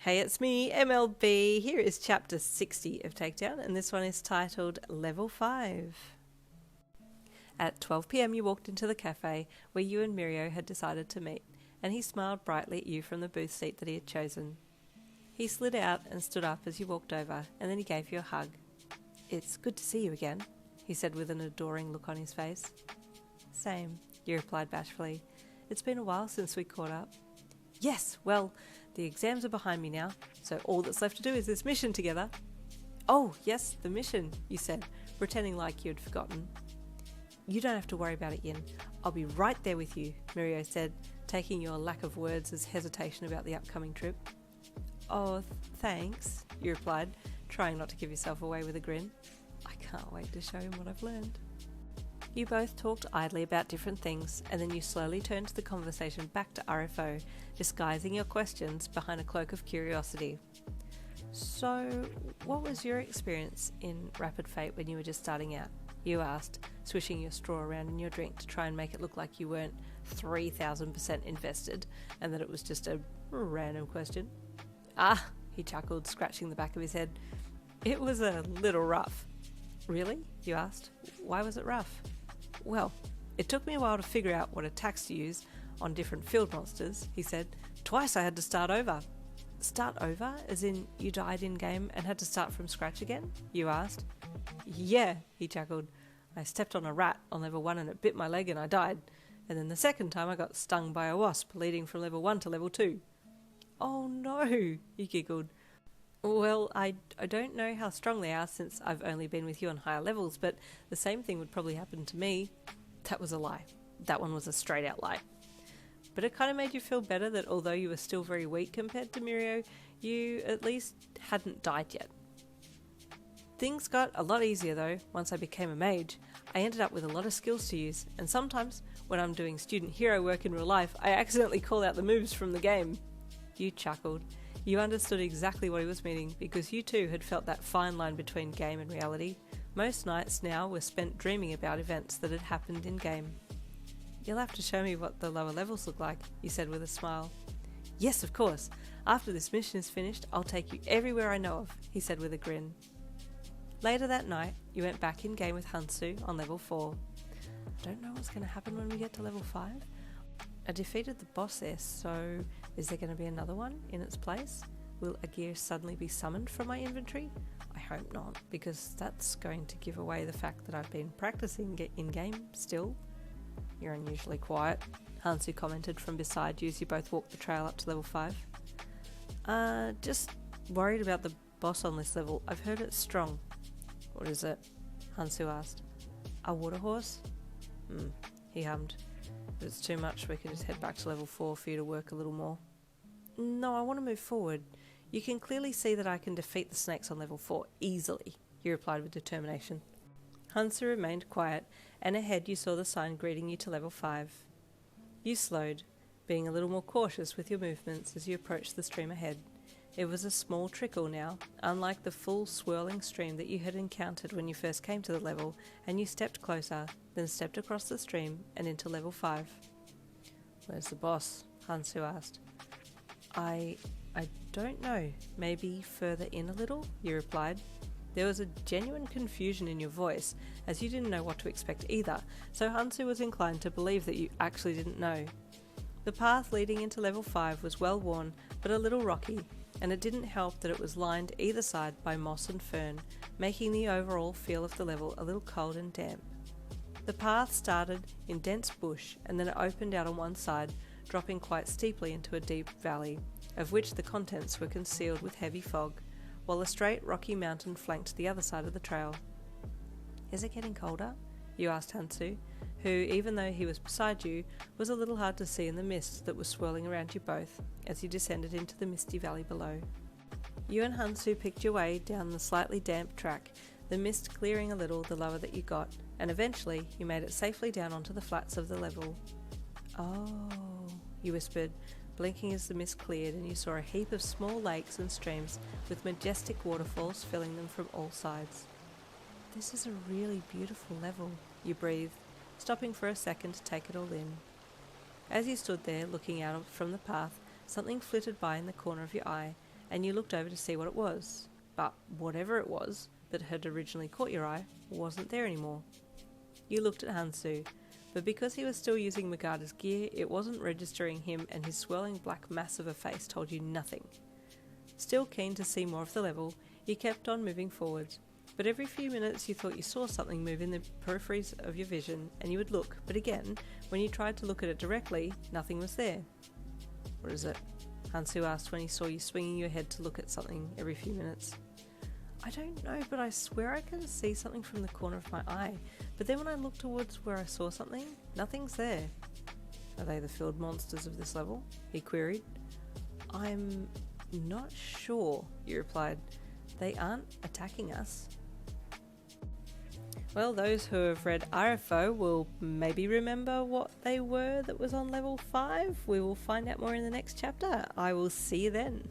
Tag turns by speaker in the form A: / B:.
A: Hey, it's me, MLB. Here is chapter 60 of Takedown, and this one is titled Level 5. At 12 p.m. you walked into the cafe where you and Mirio had decided to meet, and he smiled brightly at you from the booth seat that he had chosen. He slid out and stood up as you walked over, and then he gave you a hug. "It's good to see you again," he said with an adoring look on his face. "Same," you replied bashfully. "It's been a while since we caught up." "Yes, well, the exams are behind me now, so all that's left to do is this mission together." "Oh, yes, the mission," you said, pretending like you had forgotten. "You don't have to worry about it, Yin. I'll be right there with you," Mirio said, taking your lack of words as hesitation about the upcoming trip. "Oh, thanks," you replied, trying not to give yourself away with a grin. "I can't wait to show him what I've learned." You both talked idly about different things, and then you slowly turned the conversation back to RFO, disguising your questions behind a cloak of curiosity. "So, what was your experience in Rapid Fate when you were just starting out?" you asked, swishing your straw around in your drink to try and make it look like you weren't 3,000% invested, and that it was just a random question. "Ah," he chuckled, scratching the back of his head. "It was a little rough." "Really?" you asked. "Why was it rough?" "Well, it took me a while to figure out what attacks to use on different field monsters," he said. "Twice I had to start over." "Start over? As in you died in-game and had to start from scratch again?" you asked. "Yeah," he chuckled. "I stepped on a rat on level 1 and it bit my leg and I died. And then the second time I got stung by a wasp, leading from level 1 to level 2. "Oh no," you giggled. "Well, I don't know how strong they are since I've only been with you on higher levels, but the same thing would probably happen to me." That was a lie. That one was a straight out lie. But it kind of made you feel better that although you were still very weak compared to Mirio, you at least hadn't died yet. "Things got a lot easier though once I became a mage. I ended up with a lot of skills to use, and sometimes when I'm doing student hero work in real life, I accidentally call out the moves from the game." You chuckled. You understood exactly what he was meaning because you too had felt that fine line between game and reality. Most nights now were spent dreaming about events that had happened in game. "You'll have to show me what the lower levels look like," you said with a smile. "Yes, of course. After this mission is finished, I'll take you everywhere I know of," he said with a grin. Later that night, you went back in game with Hansu on level 4. "I don't know what's going to happen when we get to level 5. I defeated the boss there, so is there going to be another one in its place? Will a gear suddenly be summoned from my inventory? I hope not, because that's going to give away the fact that I've been practicing in-game still." "You're unusually quiet," Hansu commented from beside you as you both walked the trail up to level 5. Just worried about the boss on this level. I've heard it's strong." "What is it?" Hansu asked. "A water horse?" He hummed. "If it's too much, we can just head back to level 4 for you to work a little more." "No, I want to move forward. You can clearly see that I can defeat the snakes on level 4 easily," he replied with determination. Hansu remained quiet, and ahead you saw the sign greeting you to level 5. You slowed, being a little more cautious with your movements as you approached the stream ahead. It was a small trickle now, unlike the full swirling stream that you had encountered when you first came to the level, and you stepped closer, then stepped across the stream and into level 5. "Where's the boss?" Hansu asked. I don't know. Maybe further in a little," you replied. There was a genuine confusion in your voice, as you didn't know what to expect either, so Hansu was inclined to believe that you actually didn't know. The path leading into level 5 was well worn, but a little rocky, and it didn't help that it was lined either side by moss and fern, making the overall feel of the level a little cold and damp. The path started in dense bush, and then it opened out on one side, dropping quite steeply into a deep valley, of which the contents were concealed with heavy fog, while a straight rocky mountain flanked the other side of the trail. "Is it getting colder?" you asked Hansu, who, even though he was beside you, was a little hard to see in the mist that was swirling around you both as you descended into the misty valley below. You and Hansu picked your way down the slightly damp track, the mist clearing a little the lower that you got, and eventually you made it safely down onto the flats of the level. "Oh," you whispered, blinking as the mist cleared and you saw a heap of small lakes and streams with majestic waterfalls filling them from all sides. "This is a really beautiful level," you breathed, stopping for a second to take it all in. As you stood there looking out from the path, something flitted by in the corner of your eye, and you looked over to see what it was. But whatever it was that had originally caught your eye wasn't there anymore. You looked at Hansu, but because he was still using Magata's gear, it wasn't registering him, and his swirling black mass of a face told you nothing. Still keen to see more of the level, you kept on moving forward, but every few minutes you thought you saw something move in the peripheries of your vision, and you would look, but again, when you tried to look at it directly, nothing was there. "What is it?" Hansu asked when he saw you swinging your head to look at something every few minutes. "I don't know, but I swear I can see something from the corner of my eye, but then when I look towards where I saw something, nothing's there." "Are they the field monsters of this level?" he queried. "I'm not sure," you replied. "They aren't attacking us." Well, those who have read RFO will maybe remember what they were that was on level 5. We will find out more in the next chapter. I will see you then.